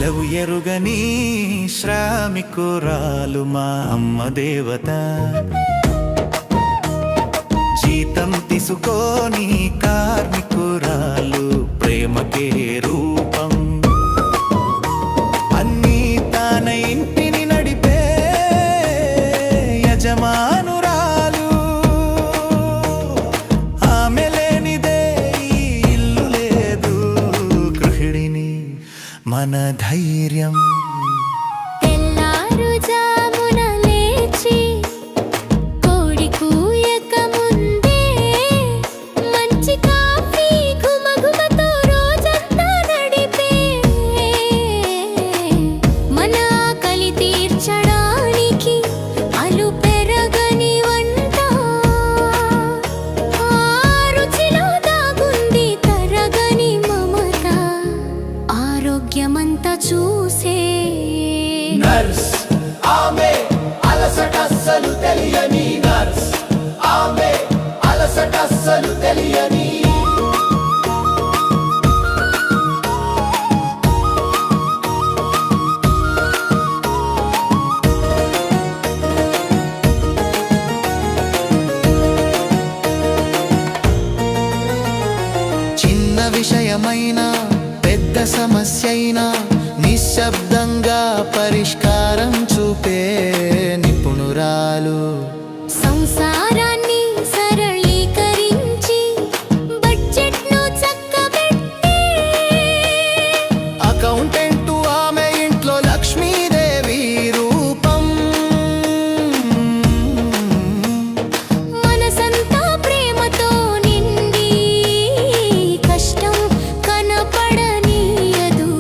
సెలవు ఎరుగని శ్రామికురాలు మా అమ్మ దేవత. జీతం తీసుకోని కార్మికురాలు ప్రేమకే రూపం. అన్నీ తాన ఇంటిని నడిపే యజమానురాలు. ఆమె లేనిదే ఈ ఇల్లు లేదు. గృహిణిని మన ధైర్యం. ఆరోగ్యమంతా చూసే నర్స్ ఆమె, అలసటస్సలు తెలియని నర్స్ ఆమె, అలసటస్సలు తెలియని. చిన్న విషయమైనా పెద్ద సమస్యైనా నిశ్శబ్దంగా పరిష్కారం చూపే నిపుణురాలు. సంసారాన్ని సరళీకరించి బడ్జెట్ను చక్కబెట్టి అకౌంటెంటు ఆమె ఇంట్లో లక్ష్మీదేవి రూపం. మనసంతా ప్రేమతో నిండి కష్టం కనపడనీయదు.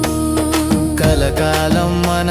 కలకాలం మన